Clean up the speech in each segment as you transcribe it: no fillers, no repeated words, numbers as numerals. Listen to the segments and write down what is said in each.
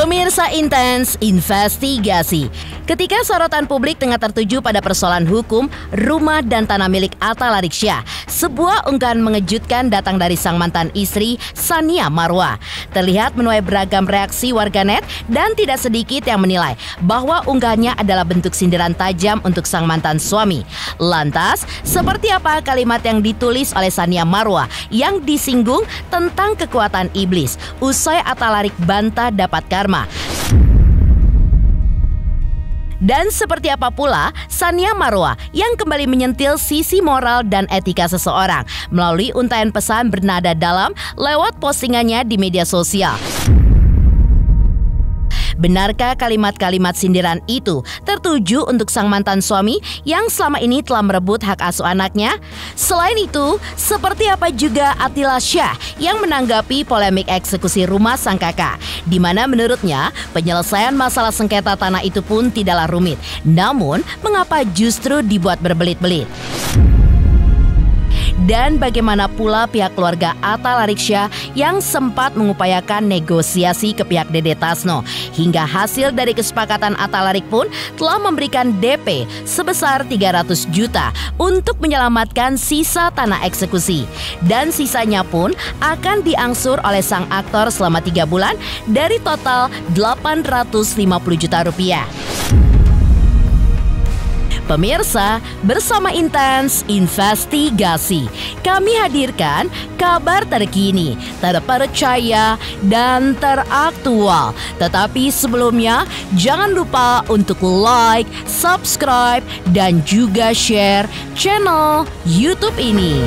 Pemirsa Intens Investigasi. Ketika sorotan publik tengah tertuju pada persoalan hukum rumah dan tanah milik Atta Lariksya, sebuah unggahan mengejutkan datang dari sang mantan istri Tsania Marwa. Terlihat menuai beragam reaksi warganet dan tidak sedikit yang menilai bahwa unggahannya adalah bentuk sindiran tajam untuk sang mantan suami. Lantas, seperti apa kalimat yang ditulis oleh Tsania Marwa yang disinggung tentang kekuatan iblis usai Atta Larik bantah dapat karma? Dan seperti apa pula Tsania Marwa yang kembali menyentil sisi moral dan etika seseorang melalui untaian pesan bernada dalam lewat postingannya di media sosial. Benarkah kalimat-kalimat sindiran itu tertuju untuk sang mantan suami yang selama ini telah merebut hak asuh anaknya? Selain itu, seperti apa juga Attila Syah yang menanggapi polemik eksekusi rumah sang kakak, di mana menurutnya penyelesaian masalah sengketa tanah itu pun tidaklah rumit. Namun, mengapa justru dibuat berbelit-belit? Dan bagaimana pula pihak keluarga Atta Lariksya yang sempat mengupayakan negosiasi ke pihak Dede Tasno, hingga hasil dari kesepakatan Atta Larik pun telah memberikan DP sebesar 300 juta untuk menyelamatkan sisa tanah eksekusi. Dan sisanya pun akan diangsur oleh sang aktor selama 3 bulan dari total 850 juta rupiah. Pemirsa, bersama Intens Investigasi, kami hadirkan kabar terkini, terpercaya, dan teraktual. Tetapi sebelumnya, jangan lupa untuk like, subscribe, dan juga share channel YouTube ini.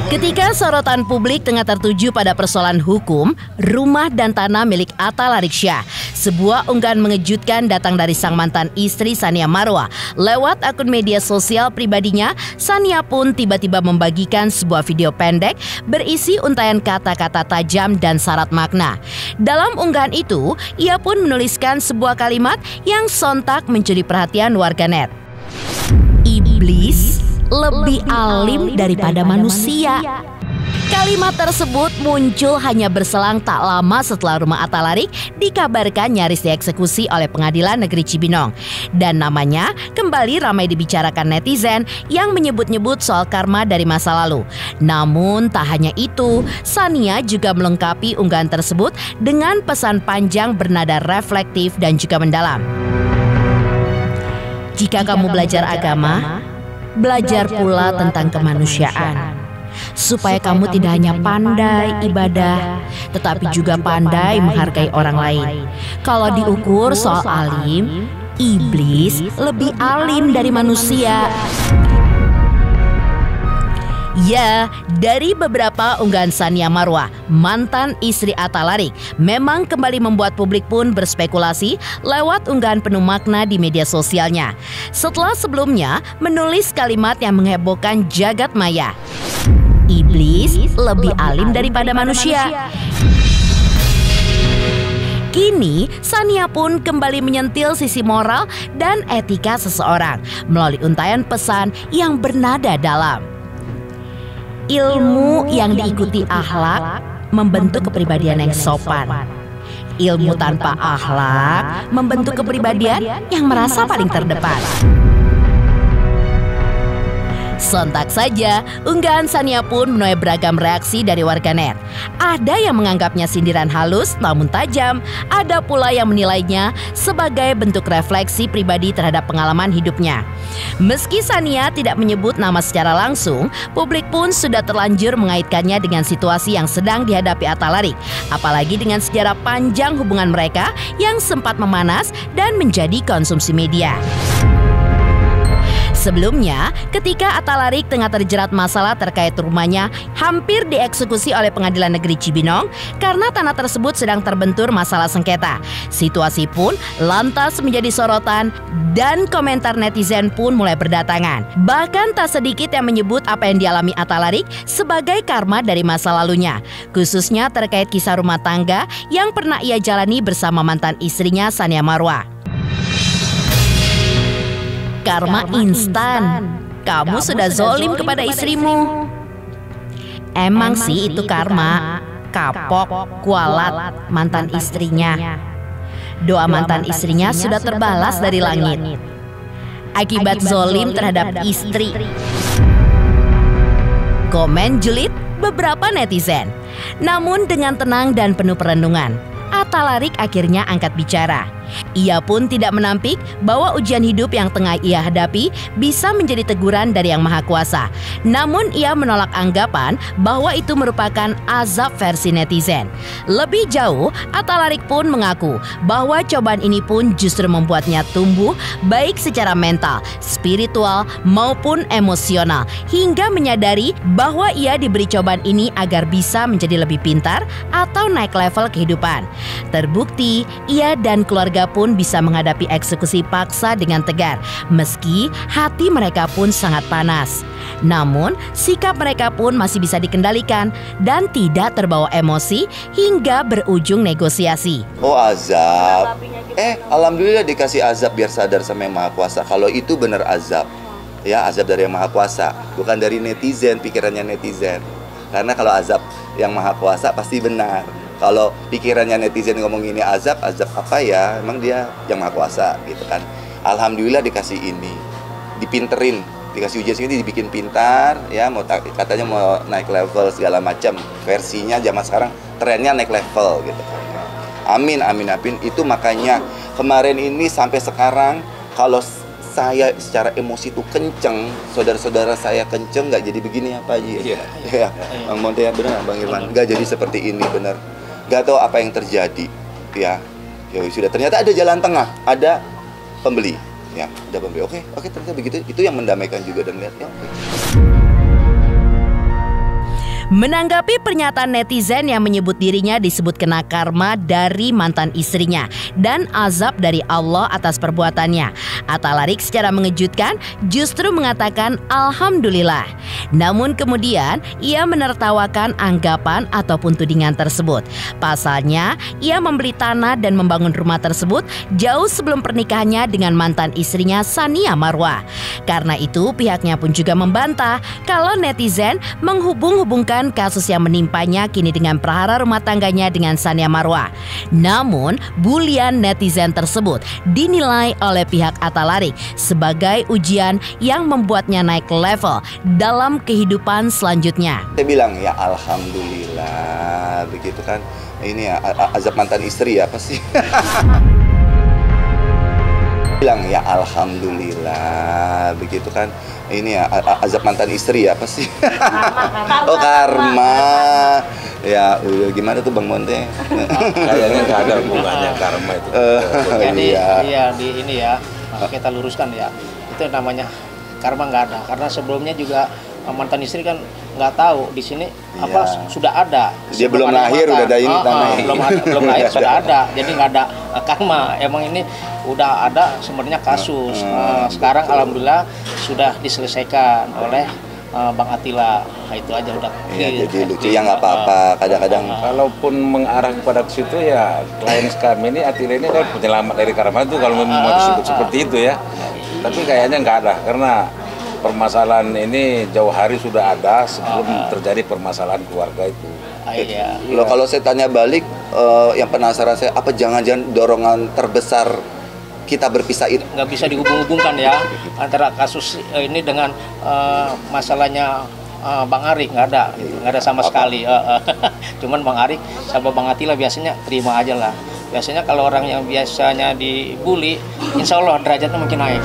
Ketika sorotan publik tengah tertuju pada persoalan hukum rumah dan tanah milik Atta Lariksya, sebuah unggahan mengejutkan datang dari sang mantan istri Tsania Marwa. Lewat akun media sosial pribadinya, Tsania pun tiba-tiba membagikan sebuah video pendek berisi untaian kata-kata tajam dan syarat makna. Dalam unggahan itu, ia pun menuliskan sebuah kalimat yang sontak mencuri perhatian warganet. Iblis lebih alim daripada manusia. Kalimat tersebut muncul hanya berselang tak lama setelah rumah Atta Larik dikabarkan nyaris dieksekusi oleh Pengadilan Negeri Cibinong. Dan namanya kembali ramai dibicarakan netizen yang menyebut-nyebut soal karma dari masa lalu. Namun tak hanya itu, Tsania juga melengkapi unggahan tersebut dengan pesan panjang bernada reflektif dan juga mendalam. Jika kamu belajar agama, belajar pula tentang kemanusiaan, supaya kamu tidak hanya pandai ibadah, tetapi juga pandai menghargai orang lain. Kalau diukur soal alim, iblis lebih alim dari manusia. Ya, dari beberapa unggahan Tsania Marwa, mantan istri Atta Larik, memang kembali membuat publik pun berspekulasi lewat unggahan penuh makna di media sosialnya. Setelah sebelumnya menulis kalimat yang menghebohkan jagat maya. Iblis lebih alim daripada manusia. Kini, Tsania pun kembali menyentil sisi moral dan etika seseorang melalui untaian pesan yang bernada dalam. Ilmu yang diikuti akhlak membentuk kepribadian yang sopan. Ilmu tanpa akhlak membentuk kepribadian yang merasa paling terdepan. Sontak saja, unggahan Tsania pun menuai beragam reaksi dari warganet. Ada yang menganggapnya sindiran halus namun tajam, ada pula yang menilainya sebagai bentuk refleksi pribadi terhadap pengalaman hidupnya. Meski Tsania tidak menyebut nama secara langsung, publik pun sudah terlanjur mengaitkannya dengan situasi yang sedang dihadapi Atta Larik, apalagi dengan sejarah panjang hubungan mereka yang sempat memanas dan menjadi konsumsi media. Sebelumnya, ketika Atalarik tengah terjerat masalah terkait rumahnya hampir dieksekusi oleh Pengadilan Negeri Cibinong karena tanah tersebut sedang terbentur masalah sengketa. Situasi pun lantas menjadi sorotan dan komentar netizen pun mulai berdatangan. Bahkan tak sedikit yang menyebut apa yang dialami Atalarik sebagai karma dari masa lalunya, khususnya terkait kisah rumah tangga yang pernah ia jalani bersama mantan istrinya Tsania Marwa. Karma instan. Kamu sudah zolim kepada istrimu. Emang sih itu karma. Kapok, kualat mantan istrinya. Doa mantan istrinya sudah terbalas dari langit akibat zolim terhadap istri. Komen julid beberapa netizen. Namun dengan tenang dan penuh perenungan, Atalarik akhirnya angkat bicara. Ia pun tidak menampik bahwa ujian hidup yang tengah ia hadapi bisa menjadi teguran dari Yang Maha Kuasa. Namun ia menolak anggapan bahwa itu merupakan azab versi netizen. Lebih jauh, Atalarik pun mengaku bahwa cobaan ini pun justru membuatnya tumbuh baik secara mental, spiritual maupun emosional, hingga menyadari bahwa ia diberi cobaan ini agar bisa menjadi lebih pintar atau naik level kehidupan. Terbukti, ia dan keluarga pun bisa menghadapi eksekusi paksa dengan tegar, meski hati mereka pun sangat panas. Namun, sikap mereka pun masih bisa dikendalikan dan tidak terbawa emosi hingga berujung negosiasi. Oh, azab. Alhamdulillah dikasih azab biar sadar sama Yang Maha Kuasa. Kalau itu benar azab. Ya, azab dari Yang Maha Kuasa, bukan dari netizen, pikirannya netizen. Karena kalau azab Yang Maha Kuasa pasti benar. Kalau pikirannya netizen ngomong ini azab apa ya? Emang dia Yang Maha Kuasa gitu kan. Alhamdulillah dikasih ini, dipinterin, dikasih ujian sini, dibikin pintar ya, katanya mau naik level segala macam. Versinya zaman sekarang trennya naik level gitu kan. Amin. Itu makanya kemarin ini sampai sekarang kalau saya secara emosi itu kenceng, saudara-saudara saya kenceng, nggak jadi begini apa aja. Iya. Bang Monte ya benar, Bang Irwan, nggak jadi seperti ini benar. Gak tahu apa yang terjadi, ya sudah ternyata ada jalan tengah, ada pembeli, ya ada pembeli. Oke, ternyata begitu, itu yang mendamaikan juga dan lihat ya. Menanggapi pernyataan netizen yang menyebut dirinya disebut kena karma dari mantan istrinya dan azab dari Allah atas perbuatannya, Atalarik secara mengejutkan justru mengatakan Alhamdulillah. Namun kemudian ia menertawakan anggapan ataupun tudingan tersebut. Pasalnya, ia membeli tanah dan membangun rumah tersebut jauh sebelum pernikahannya dengan mantan istrinya Tsania Marwa. Karena itu pihaknya pun juga membantah kalau netizen menghubung-hubungkan kasus yang menimpanya kini dengan prahara rumah tangganya dengan Tsania Marwa. Namun, bulian netizen tersebut dinilai oleh pihak Atalarik sebagai ujian yang membuatnya naik level dalam kehidupan selanjutnya. Saya bilang ya Alhamdulillah, begitu kan. Ini ya azab mantan istri ya pasti. Bilang ya Alhamdulillah, begitu kan. Ini ya azab mantan istri ya pasti. Oh karma. Ya gimana tuh Bang Monte? Kayaknya nggak ada hubungannya karma itu. Jadi ini ya kita luruskan ya, itu namanya karma nggak ada. Karena sebelumnya juga mantan istri kan nggak tahu di sini apa sudah ada. Dia belum lahir udah ada ini tanah. Belum lahir sudah ada. Jadi nggak ada karma. Emang ini udah ada sebenarnya kasus. Sekarang alhamdulillah sudah diselesaikan oleh Bang Atila. Nah, itu aja udah. Iya, jadi lucu ya nggak apa-apa. Kadang-kadang kalaupun mengarah kepada ke situ ya klien kami ini Atila ini kan penyelamat dari karma itu kalau memang mau disebut seperti itu ya. Tapi kayaknya nggak ada karena permasalahan ini jauh hari sudah ada sebelum terjadi permasalahan keluarga itu. Iya. Loh, kalau saya tanya balik, yang penasaran saya, apa jangan-jangan dorongan terbesar kita berpisah itu? Nggak bisa dihubung-hubungkan ya antara kasus ini dengan masalahnya Bang Ari, nggak ada sama sekali. Cuman Bang Ari sama Bang Atila biasanya terima aja lah. Biasanya kalau orang yang biasanya dibully, insya Allah derajatnya mungkin naik.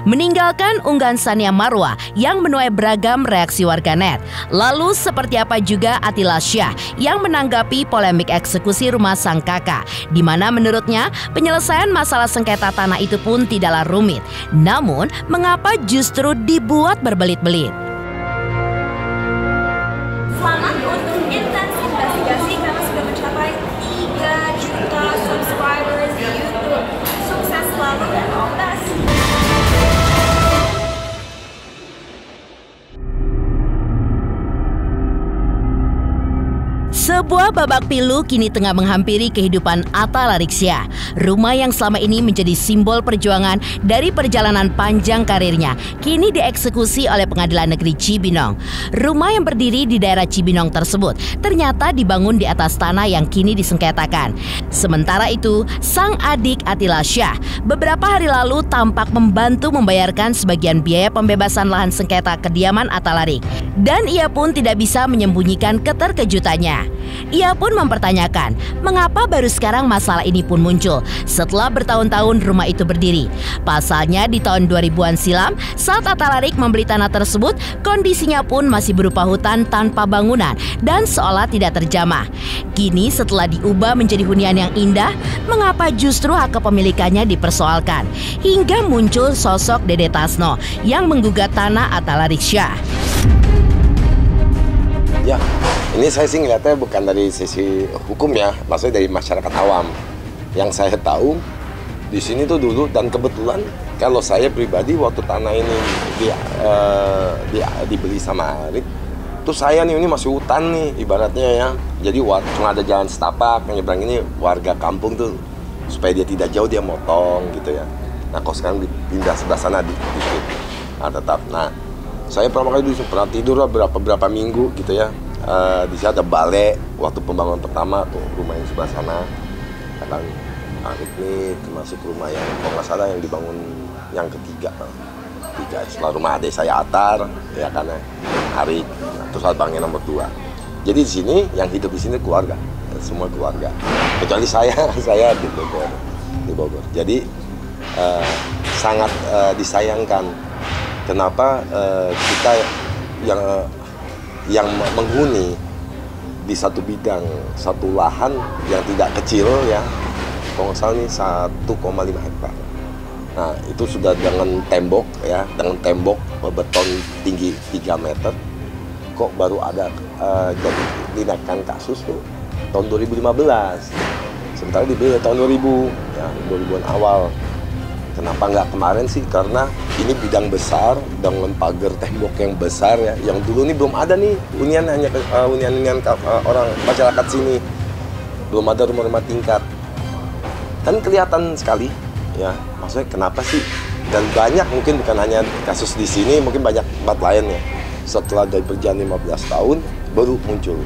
meninggalkan unggahan Sania Marwa yang menuai beragam reaksi warganet. Lalu seperti apa juga Atila Syah yang menanggapi polemik eksekusi rumah sang kakak, di mana menurutnya penyelesaian masalah sengketa tanah itu pun tidaklah rumit. Namun, mengapa justru dibuat berbelit-belit? Selamat untuk Intens Investigasi karena sudah mencapai 3 juta subscribers di YouTube. Sukses selalu dan all the best. Sebuah babak pilu kini tengah menghampiri kehidupan Atta Lariksya. Rumah yang selama ini menjadi simbol perjuangan dari perjalanan panjang karirnya kini dieksekusi oleh Pengadilan Negeri Cibinong. Rumah yang berdiri di daerah Cibinong tersebut ternyata dibangun di atas tanah yang kini disengketakan. Sementara itu, sang adik Atila Syah beberapa hari lalu tampak membantu membayarkan sebagian biaya pembebasan lahan sengketa kediaman Atta Larik. Dan ia pun tidak bisa menyembunyikan keterkejutannya. Ia pun mempertanyakan mengapa baru sekarang masalah ini pun muncul setelah bertahun-tahun rumah itu berdiri. Pasalnya di tahun 2000-an silam saat Atta Larik membeli tanah tersebut, kondisinya pun masih berupa hutan tanpa bangunan dan seolah tidak terjamah. Kini setelah diubah menjadi hunian yang indah, mengapa justru hak kepemilikannya dipersoalkan? Hingga muncul sosok Dede Tasno yang menggugat tanah Atta Lariksya. Ya, ini saya sih ngeliatnya bukan dari sisi hukum ya, maksudnya dari masyarakat awam. Yang saya tahu di sini tuh dulu, dan kebetulan kalau saya pribadi waktu tanah ini dibeli sama Arik, tuh saya nih ini masih hutan nih ibaratnya ya. Jadi cuma ada jalan setapak, yang nyebrang ini warga kampung tuh supaya dia tidak jauh dia motong gitu ya. Nah, kalau sekarang dipindah sebelah sana dikit. Nah, tetap. Nah, saya pertama kali pernah tidur lah berapa minggu gitu ya. Di sini ada balai waktu pembangunan pertama tuh rumah yang sebelah sana. Kan Arik ini termasuk rumah yang kalau nggak salah yang dibangun yang ketiga setelah rumah adik saya Atar ya kan ya. Arik. Nah, terus abangnya nomor 2. Jadi di sini yang hidup di sini keluarga, semua keluarga. Kecuali saya di Bogor. Jadi sangat disayangkan. Kenapa kita yang menghuni di satu bidang, satu lahan yang tidak kecil ya, kalau nggak salah ini 1,5 hektar. Nah, itu sudah dengan tembok ya, dengan tembok beton tinggi 3 meter. Kok baru ada jadi tindakan kasus tuh tahun 2015. Sementara dibeli tahun 2000 ya, 2000-an awal. Kenapa nggak kemarin sih? Karena ini bidang besar dengan pagar tembok yang besar ya. Yang dulu ini belum ada nih hunian, hanya hunian orang masyarakat sini. Belum ada rumah-rumah tingkat. Dan kelihatan sekali ya. Maksudnya kenapa sih? Dan banyak mungkin bukan hanya kasus di sini, mungkin banyak tempat lain ya. Setelah dari berjalan 15 tahun baru muncul.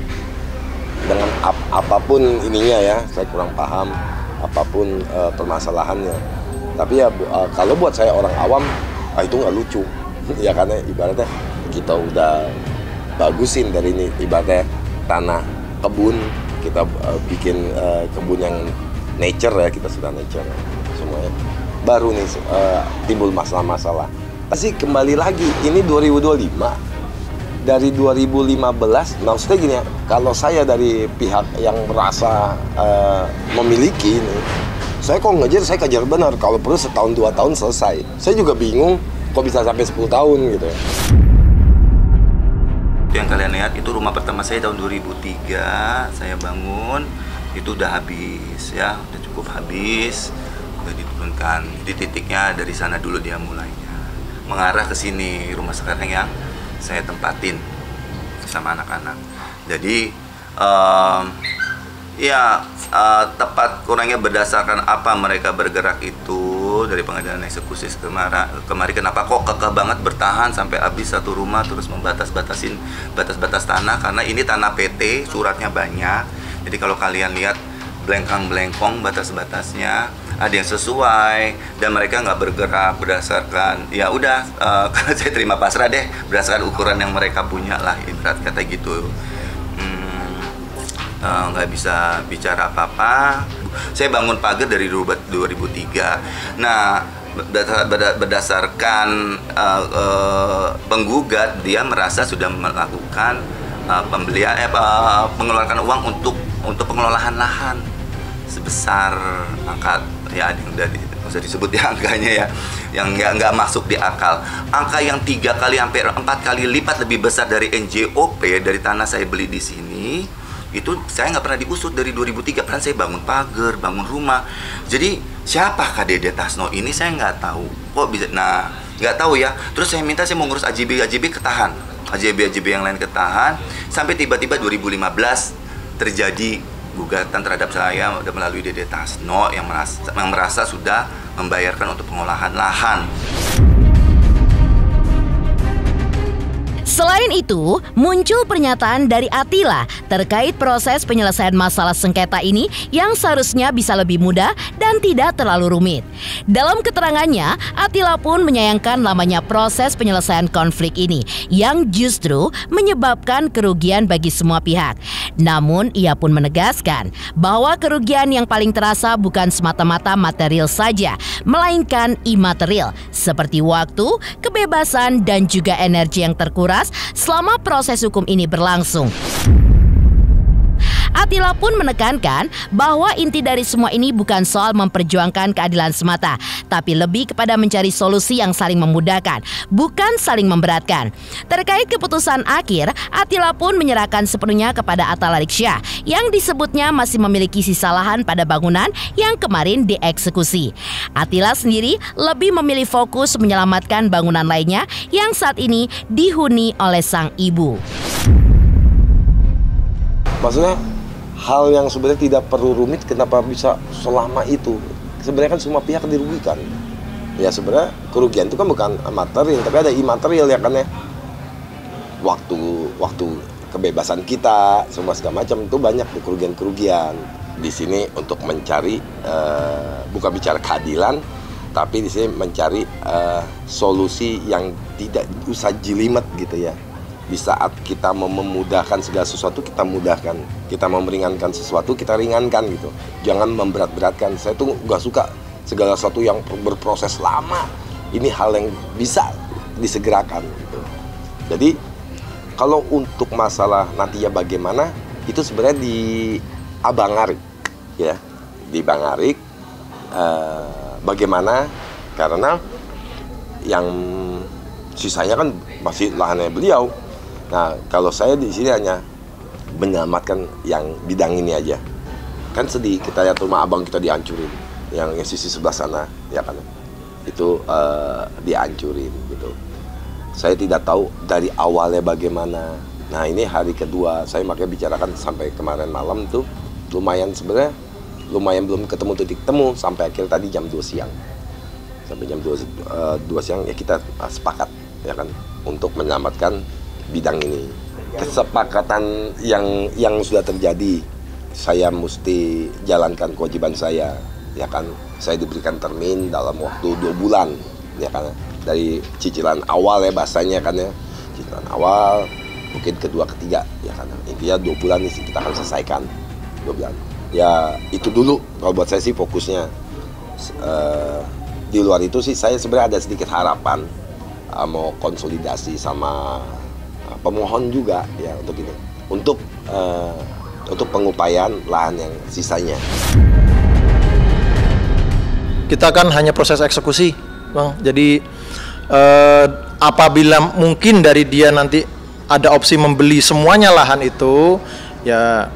Dengan apapun ininya ya, saya kurang paham apapun permasalahannya. Tapi ya kalau buat saya orang awam itu nggak lucu ya, karena ibaratnya kita udah bagusin dari ini ibaratnya tanah kebun, kita bikin kebun yang nature ya, kita sudah nature semuanya. Baru nih timbul masalah-masalah. Pasti kembali lagi ini 2025 dari 2015. Maksudnya gini ya, kalau saya dari pihak yang merasa memiliki ini, saya kok ngejar, saya kejar benar. Kalau perlu setahun 2 tahun selesai. Saya juga bingung kok bisa sampai 10 tahun gitu ya. Yang kalian lihat itu rumah pertama saya tahun 2003. Saya bangun, itu udah habis ya, udah cukup habis, udah diturunkan. Jadi titiknya dari sana dulu dia mulainya. Mengarah ke sini rumah sekarang yang saya tempatin sama anak-anak. Jadi tepat kurangnya berdasarkan apa mereka bergerak itu dari pengadilan eksekusi kemarin kenapa kok kekeh banget bertahan sampai habis satu rumah, terus batas-batas tanah, karena ini tanah PT, suratnya banyak. Jadi kalau kalian lihat belengkang-belengkong batas-batasnya ada yang sesuai dan mereka nggak bergerak berdasarkan ya udah saya terima pasrah deh berdasarkan ukuran yang mereka punya lah, ibarat kata gitu. Nggak bisa bicara apa-apa. Saya bangun pagar dari 2003. Nah, berdasarkan penggugat, dia merasa sudah melakukan mengeluarkan uang untuk pengelolaan lahan sebesar angka, ya udah usah disebut ya angkanya ya, yang nggak masuk di akal. Angka yang 3 kali hampir 4 kali lipat lebih besar dari NJOP dari tanah saya beli di sini. Itu saya nggak pernah diusut dari 2003, padahal saya bangun pagar, bangun rumah. Jadi siapakah Dede Tasno ini, saya nggak tahu. Kok bisa? Nah, nggak tahu ya. Terus saya minta, saya mau ngurus AJB ketahan, AJB yang lain ketahan, sampai tiba-tiba 2015 terjadi gugatan terhadap saya melalui Dede Tasno yang merasa sudah membayarkan untuk pengolahan lahan. Selain itu, muncul pernyataan dari Atila terkait proses penyelesaian masalah sengketa ini yang seharusnya bisa lebih mudah dan tidak terlalu rumit. Dalam keterangannya, Atila pun menyayangkan lamanya proses penyelesaian konflik ini yang justru menyebabkan kerugian bagi semua pihak. Namun, ia pun menegaskan bahwa kerugian yang paling terasa bukan semata-mata material saja, melainkan imaterial seperti waktu, kebebasan, dan juga energi yang terkuras selama proses hukum ini berlangsung. Atila pun menekankan bahwa inti dari semua ini bukan soal memperjuangkan keadilan semata, tapi lebih kepada mencari solusi yang saling memudahkan, bukan saling memberatkan. Terkait keputusan akhir, Atila pun menyerahkan sepenuhnya kepada Atta Lariksya yang disebutnya masih memiliki sisa lahan pada bangunan yang kemarin dieksekusi. Atila sendiri lebih memilih fokus menyelamatkan bangunan lainnya yang saat ini dihuni oleh sang ibu. Maksudnya hal yang sebenarnya tidak perlu rumit, kenapa bisa selama itu? Sebenarnya kan semua pihak dirugikan. Ya sebenarnya kerugian itu kan bukan material, tapi ada imaterial ya kan ya. Waktu kebebasan kita, semua segala macam itu banyak kerugian-kerugian. Di sini untuk mencari bukan bicara keadilan, tapi di sini mencari solusi yang tidak usah jelimet gitu ya. Di saat kita mau memudahkan segala sesuatu, kita mudahkan. Kita mau meringankan sesuatu, kita ringankan gitu. Jangan memberat-beratkan. Saya tuh gak suka segala sesuatu yang berproses lama. Ini hal yang bisa disegerakan gitu. Jadi kalau untuk masalah nantinya bagaimana, itu sebenarnya di Abangarik ya. Di Bangarik bagaimana, karena yang sisanya kan masih lahannya beliau. Nah, kalau saya di sini hanya menyelamatkan yang bidang ini aja. Kan sedih kita lihat rumah abang kita dihancurin, yang sisi sebelah sana, ya kan? Itu dihancurin gitu. Saya tidak tahu dari awalnya bagaimana. Nah, ini hari kedua saya makanya bicarakan sampai kemarin malam tuh lumayan sebenarnya belum ketemu titik temu sampai akhir tadi jam 2 siang. Sampai jam 2 siang ya kita sepakat ya kan untuk menyelamatkan bidang ini. Kesepakatan yang sudah terjadi, saya mesti jalankan kewajiban saya, ya kan. Saya diberikan termin dalam waktu 2 bulan, ya kan. Dari cicilan awal ya bahasanya kan ya, cicilan awal, mungkin kedua, ketiga, ya kan. Intinya 2 bulan ini kita akan selesaikan, 2 bulan. Ya itu dulu kalau buat saya sih fokusnya. Di luar itu sih saya sebenarnya ada sedikit harapan mau konsolidasi sama pemohon juga ya untuk ini, untuk pengupayaan lahan yang sisanya. Kita kan hanya proses eksekusi, Bang. Jadi apabila mungkin dari dia nanti ada opsi membeli semuanya lahan itu, ya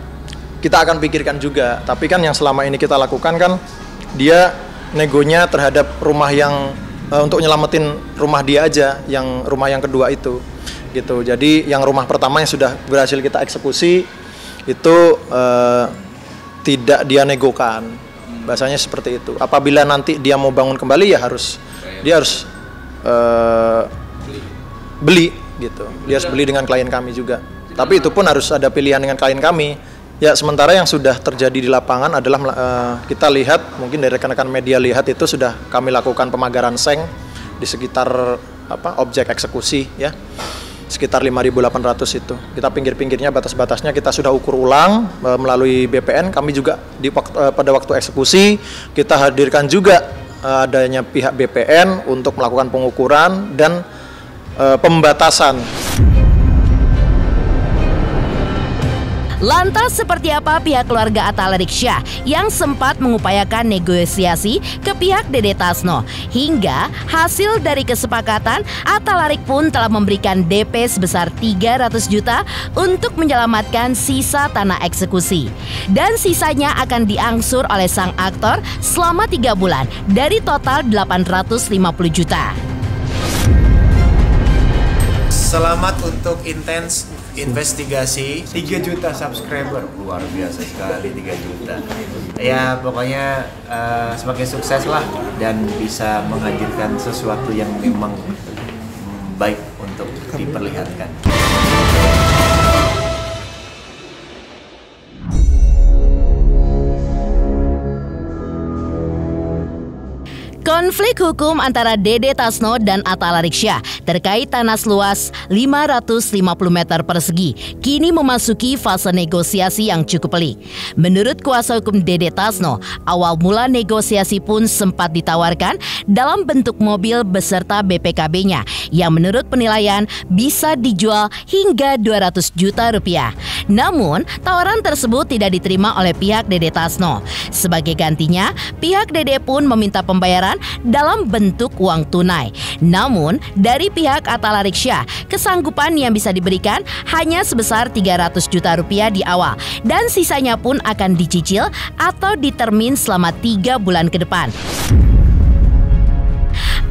kita akan pikirkan juga. Tapi kan yang selama ini kita lakukan kan dia negonya terhadap rumah yang untuk nyelamatin rumah dia aja, yang rumah yang kedua itu. Gitu. Jadi yang rumah pertama yang sudah berhasil kita eksekusi itu tidak dia negokan, bahasanya seperti itu. Apabila nanti dia mau bangun kembali ya dia harus beli gitu. Dia harus beli dengan klien kami juga. Tapi itu pun harus ada pilihan dengan klien kami. Ya sementara yang sudah terjadi di lapangan adalah kita lihat, mungkin dari rekan-rekan media lihat itu sudah kami lakukan pemagaran seng di sekitar objek eksekusi ya. Sekitar 5.800 itu. Kita pinggir-pinggirnya, batas-batasnya kita sudah ukur ulang melalui BPN. Kami juga pada waktu eksekusi kita hadirkan juga adanya pihak BPN untuk melakukan pengukuran dan pembatasan. Lantas seperti apa pihak keluarga Atta Lariksya yang sempat mengupayakan negosiasi ke pihak Dede Tasno? Hingga hasil dari kesepakatan, Atta Larik pun telah memberikan DP sebesar 300 juta untuk menyelamatkan sisa tanah eksekusi. Dan sisanya akan diangsur oleh sang aktor selama 3 bulan dari total 850 juta. Selamat untuk intens investigasi 3 juta subscriber, luar biasa sekali 3 juta. Ya pokoknya semakin sukses lah dan bisa menghadirkan sesuatu yang memang baik untuk diperlihatkan. Konflik hukum antara Dede Tasno dan Atta Lariksya terkait tanah seluas 550 meter persegi kini memasuki fase negosiasi yang cukup pelik. Menurut kuasa hukum Dede Tasno, awal mula negosiasi pun sempat ditawarkan dalam bentuk mobil beserta BPKB-nya yang menurut penilaian bisa dijual hingga 200 juta rupiah. Namun, tawaran tersebut tidak diterima oleh pihak Dede Tasno. Sebagai gantinya, pihak Dede pun meminta pembayaran dalam bentuk uang tunai. Namun, dari pihak Atta Lariksya, kesanggupan yang bisa diberikan hanya sebesar 300 juta rupiah di awal dan sisanya pun akan dicicil atau ditermin selama 3 bulan ke depan.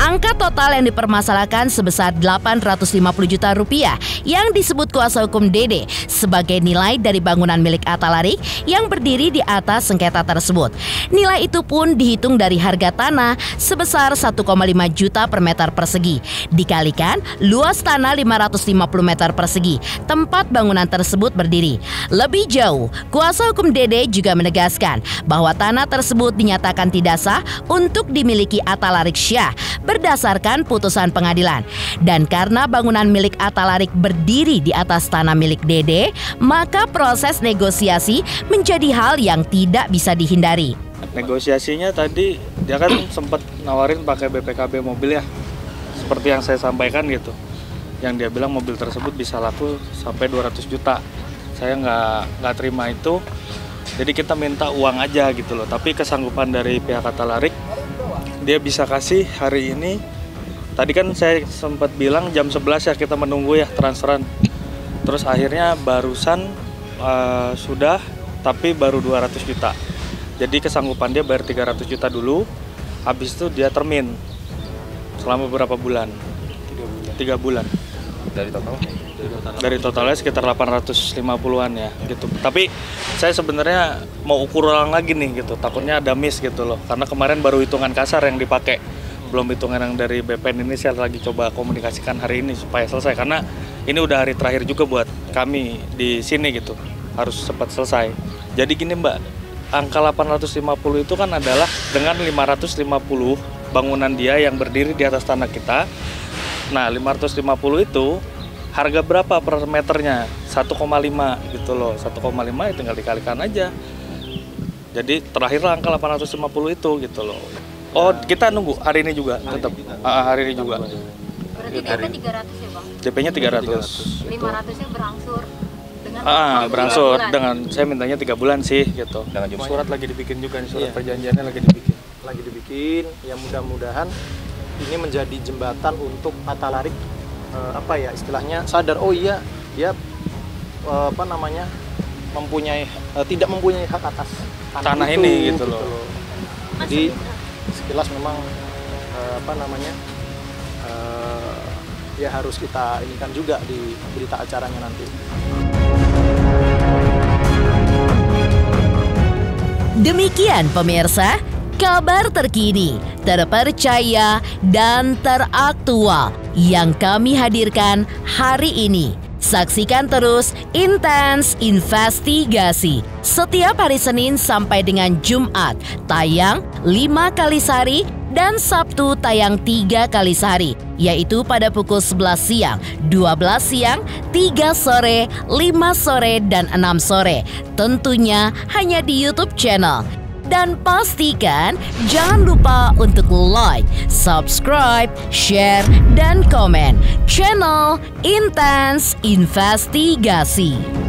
Angka total yang dipermasalahkan sebesar 850 juta rupiah yang disebut kuasa hukum Dede sebagai nilai dari bangunan milik Atta Larik yang berdiri di atas sengketa tersebut. Nilai itu pun dihitung dari harga tanah sebesar 1,5 juta per meter persegi dikalikan luas tanah 550 meter persegi tempat bangunan tersebut berdiri. Lebih jauh, kuasa hukum Dede juga menegaskan bahwa tanah tersebut dinyatakan tidak sah untuk dimiliki Atta Lariksya berdasarkan putusan pengadilan. Dan karena bangunan milik Atta Larik berdiri di atas tanah milik Dede, maka proses negosiasi menjadi hal yang tidak bisa dihindari. Negosiasinya tadi dia kan sempat nawarin pakai BPKB mobil ya, seperti yang saya sampaikan gitu. Yang dia bilang mobil tersebut bisa laku sampai 200 juta. Saya nggak terima itu, jadi kita minta uang aja gitu loh. Tapi kesanggupan dari pihak Atta Larik, dia bisa kasih hari ini. Tadi kan saya sempat bilang jam 11 ya kita menunggu ya transferan. Terus akhirnya barusan sudah, tapi baru 200 juta. Jadi kesanggupan dia bayar 300 juta dulu, habis itu dia termin selama beberapa bulan? 3 bulan. Dari totalnya sekitar 850-an ya gitu. Tapi saya sebenarnya mau ukur ulang lagi nih gitu, takutnya ada miss gitu loh. Karena kemarin baru hitungan kasar yang dipakai, belum hitungan yang dari BPN. Ini saya lagi coba komunikasikan hari ini supaya selesai, karena ini udah hari terakhir juga buat kami di sini gitu, harus cepat selesai. Jadi gini Mbak, angka 850 itu kan adalah dengan 550 bangunan dia yang berdiri di atas tanah kita. Nah 550 itu harga berapa per meternya? 1,5 gitu loh. 1,5 ya tinggal dikalikan aja. Jadi terakhirlah angka 850 itu gitu loh. Oh kita nunggu hari ini juga tetap. Hari ini juga. Berarti DP 300 ya Bang? DP-nya 300. 500-nya berangsur dengan berangsur dengan saya mintanya 3 bulan sih gitu. Dengan surat lagi dibikin juga nih, surat perjanjiannya lagi dibikin. Ya mudah-mudahan ini menjadi jembatan untuk Atta Larik istilahnya sadar, oh iya dia tidak mempunyai hak atas tanah ini gitu loh. Jadi sekilas memang ya harus kita inikan juga di berita acaranya nanti. Demikian pemirsa, kabar terkini, terpercaya, dan teraktual yang kami hadirkan hari ini. Saksikan terus Intens Investigasi setiap hari Senin sampai dengan Jumat, tayang 5 kali sehari dan Sabtu tayang 3 kali sehari, yaitu pada pukul 11 siang, 12 siang, 3 sore, 5 sore, dan 6 sore. Tentunya hanya di YouTube channel Dan pastikan jangan lupa untuk like, subscribe, share, dan komen channel Intens Investigasi.